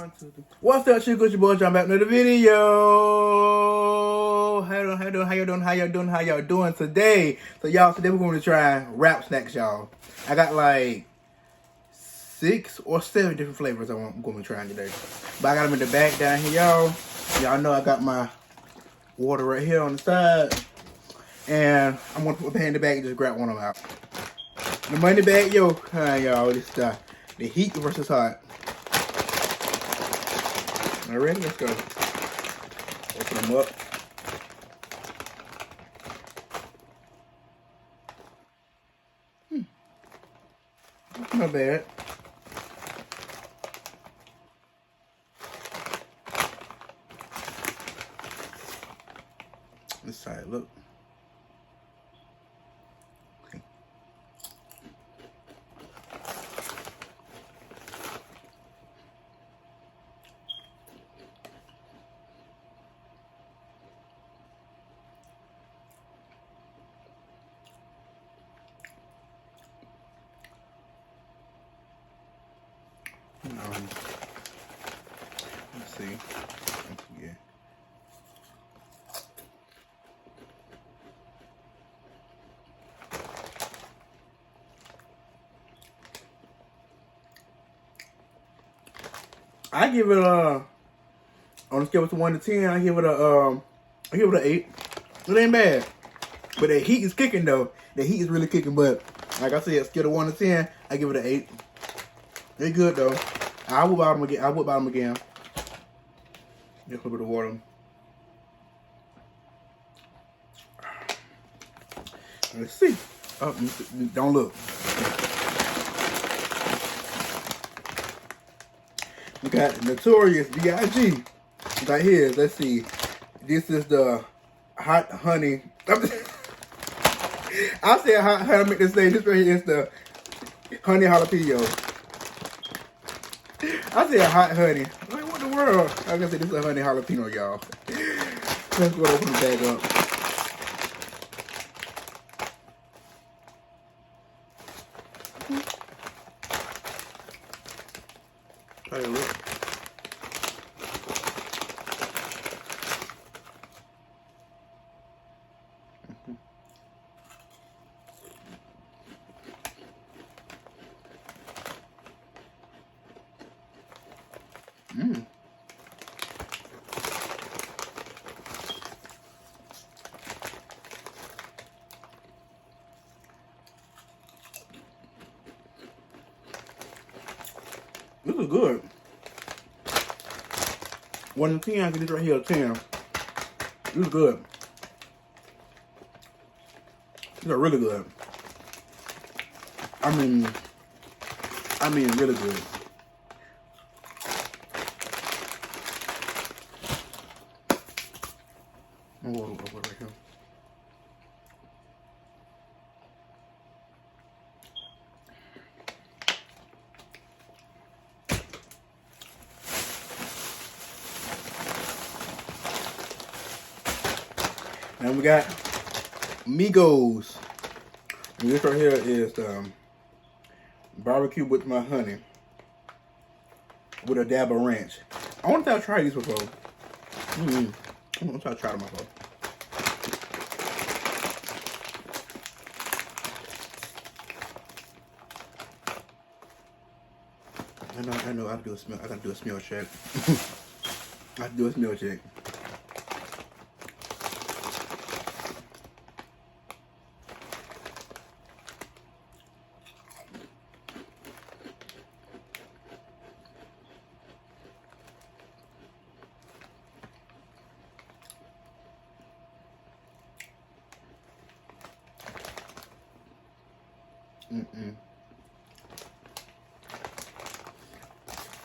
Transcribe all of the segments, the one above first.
1, 2, 3. What's up, Chico? It's your boy John back to the video. How y'all doing today? So y'all, today we're going to try wrap snacks, y'all. I got like 6 or 7 different flavors I'm going to be trying today. But I got them in the bag down here, y'all. Y'all know I got my water right here on the side. And I'm going to put my hand in the bag and just grab one of them out. The money bag, yo, y'all, this the heat versus hot. All right, ready? Let's go. Open them up. Not bad. This side, look. Okay. Let's see. Yeah. I give it a on a scale of 1 to 10. I give it an 8. It ain't bad, but the heat is kicking though. The heat is really kicking. But like I said, scale of 1 to 10, I give it an 8. They're good though. I will buy them again. Just a little bit of water. Let's see. Oh, don't look. We got Notorious B.I.G. right here. Let's see. This is the hot honey. I said hot honey. I meant to say this right here is the honey jalapeno. I said hot honey. Like, what in the world? I was gonna say this is a honey jalapeno, y'all. Let's go open the bag up. Hey, look. This is good. 1 to 10, I get this right here a 10. This is good. These are really good. I mean really good. Over right here. Now we got Migos. And this right here is barbecue with my honey with a dab of ranch. I want to try these before. I want to try them before. I know. I gotta do a smell. I gotta do a smell check. I have to do a smell check.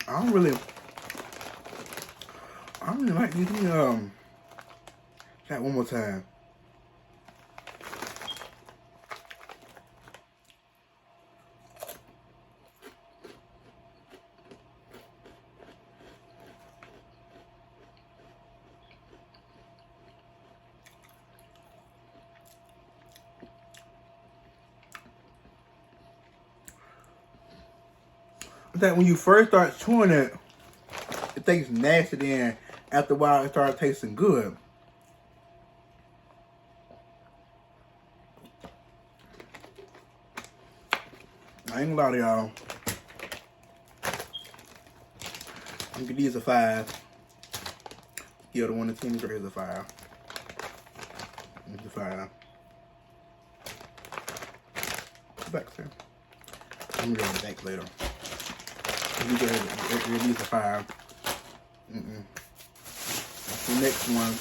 I don't really like these. Try it one more time. That when you first start chewing it, it tastes nasty. Then after a while, it started tasting good. I ain't gonna lie to y'all. I'm gonna give these a 5. The other one, the 10 is right here, is a 5. It's a 5. Back there. I'm gonna go back later. These are 5. That's the next one.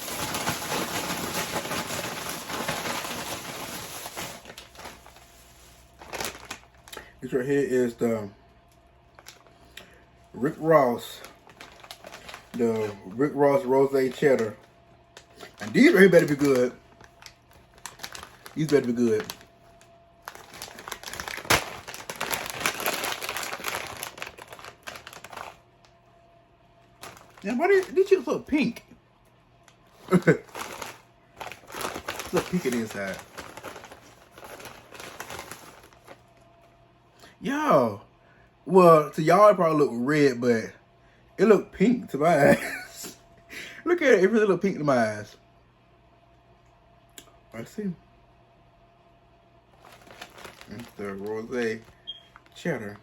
This right here is the Rick Ross. The Rick Ross Rosé Cheddar. And these right here better be good. These better be good. Now, why these chips look pink? It's look pink on the inside. Yo, well, to y'all it probably look red, but it look pink to my eyes. Look at it, it really look pink to my eyes. I see. It's the Rosé Cheddar.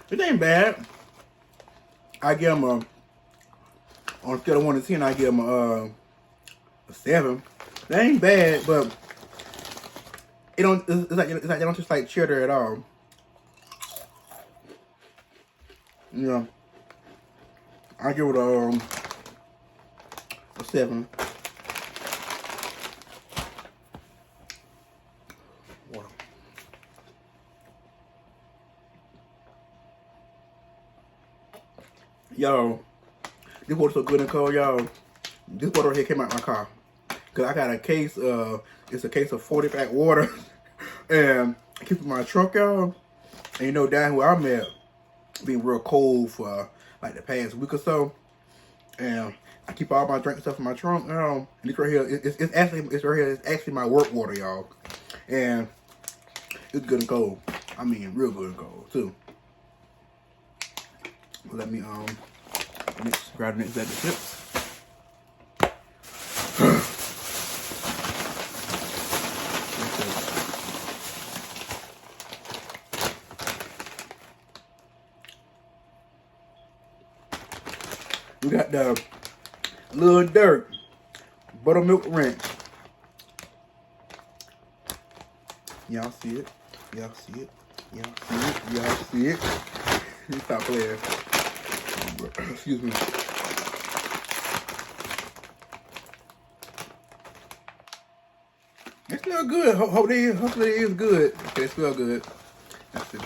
It ain't bad. I give them on a scale of 1 to 10, I give them a 7. That ain't bad, but it's like they don't taste like cheddar at all. You know, I give it a 7. Wow. Yo, this water's so good and cold, y'all. This water right here came out my car. Cause I got a case it's a case of 40-pack water. And I keep it in my trunk, y'all. And you know, down where I'm at, been real cold for like the past week or so. And I keep all my drink stuff in my trunk, and this right here, it's actually my work water, y'all. And it's good and cold. I mean, real good and cold too. Let me grab the next bag of chips. We got the Lil Durk Buttermilk Ranch. Y'all see it? Y'all see it? Y'all see it? Y'all see it? Let me stop playing. Excuse me. It smells good. Hopefully it is good. Okay, it smells good. Let's see.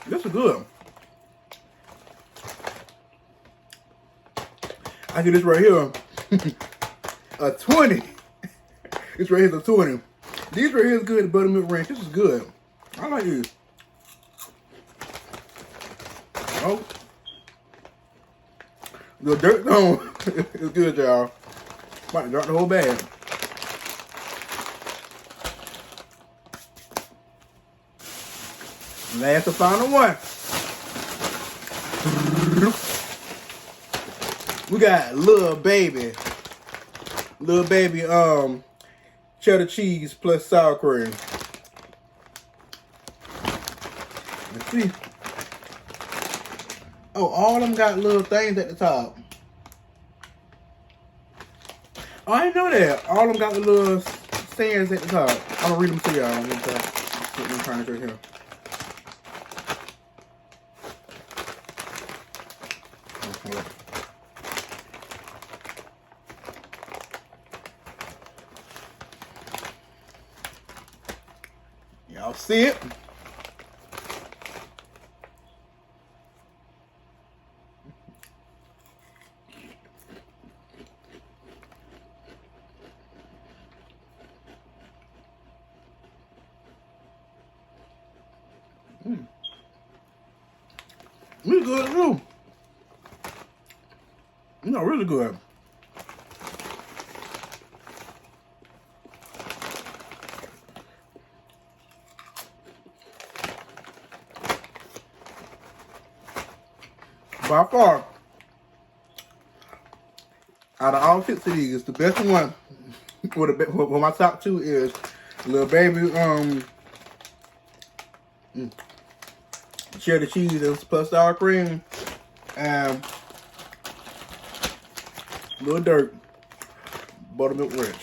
This is good. I get this right here. A 20. This right here is a 20. These right here is good, the Buttermilk Ranch. This is good. I like this. Oh. The dirt zone is good, y'all. About to drop the whole bag. Last and final one. We got Lil Baby cheddar cheese plus sour cream. Let's see. Oh, all of them got little things at the top. Oh, I didn't know that. All of them got the little sayings at the top. I'm gonna read them to y'all. Put them trying to right here. Y'all see it? Really good too. No, really good. By far, out of all 6 of these, the best one, well, my top 2 is Little Baby, cheddar cheese and plus sour cream, and Little Dirt buttermilk ranch.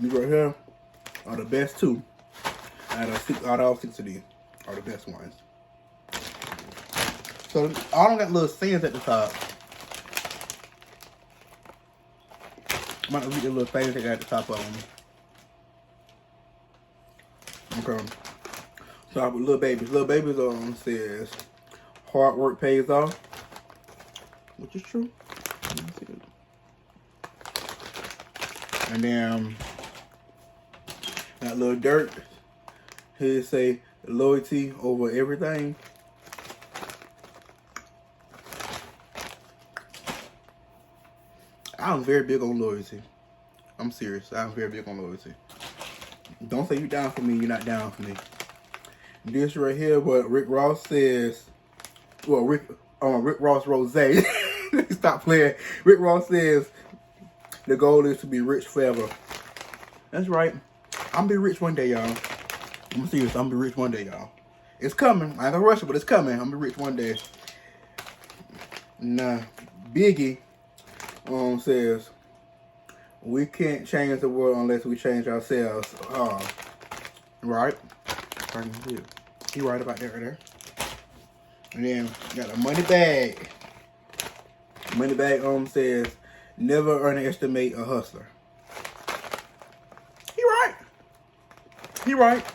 These right here are the best 2 out of all 6 of these are the best ones. So all of them got little sayings at the top. I'm about to read the little things they got at the top of them. Okay. So I put Little Babies. Little Babies says hard work pays off, which is true. And then that Little Dirt, he say loyalty over everything. I'm very big on loyalty. I'm serious. I'm very big on loyalty. Don't say you're down for me, you're not down for me. This right here, what Rick Ross says. Well, Rick Ross Rose. Stop playing. Rick Ross says the goal is to be rich forever. That's right. I'm gonna be rich one day, y'all. I'm serious. I'm gonna be rich one day, y'all. It's coming. I ain't gonna rush it, but it's coming. I'm gonna be rich one day. Nah, Biggie says we can't change the world unless we change ourselves. Right? He right about that right there. And then got a Money Bag. Money Bag says never underestimate a hustler. He right. He right.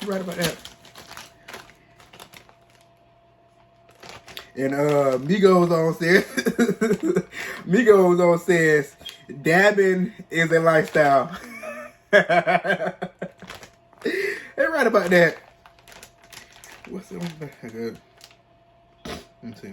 He right about that. And Migos says dabbing is a lifestyle. They right about that. What's the one back? Good. Let's see.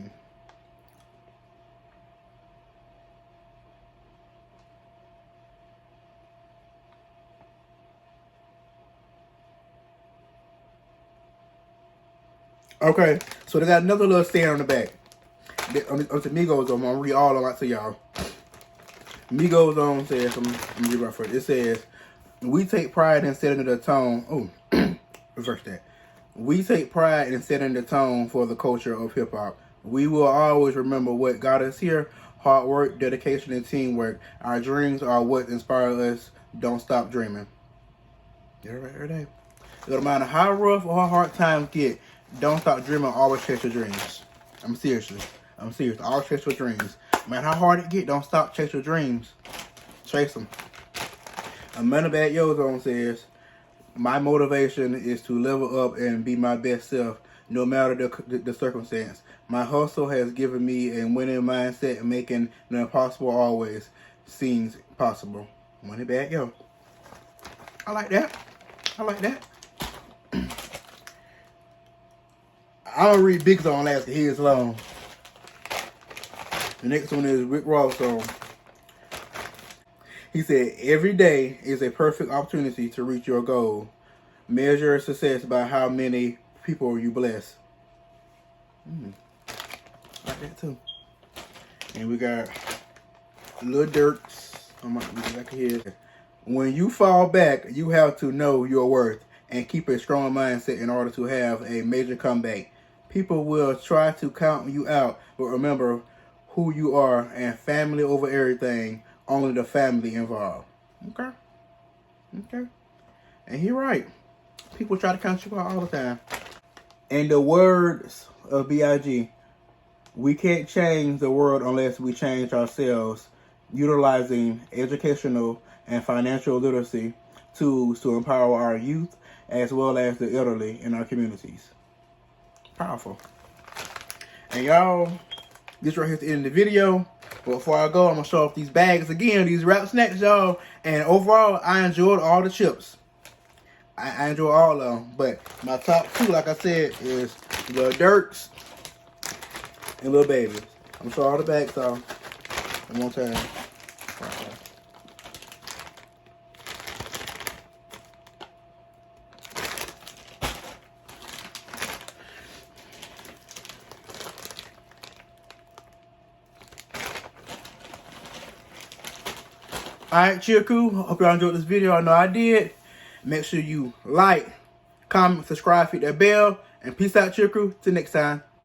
Okay, so they got another little saying on the back. On the Migos, I'm gonna read all of it to y'all. Migos says, I'm gonna read right first. It says, we take pride in setting the tone. Oh, reverse that. We take pride in setting the tone for the culture of hip hop. We will always remember what got us here: hard work, dedication, and teamwork. Our dreams are what inspire us. Don't stop dreaming. Yeah, right, every day. No matter how rough or how hard times get, don't stop dreaming. Always chase your dreams. I'm serious. Always chase your dreams. No matter how hard it get, don't stop. Chase your dreams. Chase them. Amanda Bad Yozone says, my motivation is to level up and be my best self, no matter the circumstance. My hustle has given me a winning mindset and making the impossible always seems possible. Money Bad Yo. I like that. I like that. I'm gonna read Big Zone last because he is long. The next one is Rick Ross. He said, every day is a perfect opportunity to reach your goal. Measure success by how many people you bless. Like that too. And we got Lil Durk's. I'm gonna read it back here. When you fall back, you have to know your worth and keep a strong mindset in order to have a major comeback. People will try to count you out, but remember, who you are, and family over everything. Only the family involved. Okay? Okay? And he right. People try to count you out all the time. In the words of B.I.G., we can't change the world unless we change ourselves, utilizing educational and financial literacy tools to empower our youth as well as the elderly in our communities. Powerful. And y'all, this right here is the end of the video. But before I go, I'm going to show off these bags again, these wrap snacks, y'all. And overall, I enjoyed all the chips. I enjoy all of them. But my top two, like I said, is Little Dirks and Little Babies. I'm going to show all the bags off one more time. Alright, Cheer Crew, hope y'all enjoyed this video. I know I did. Make sure you like, comment, subscribe, hit that bell, and peace out, Cheer Crew. Till next time.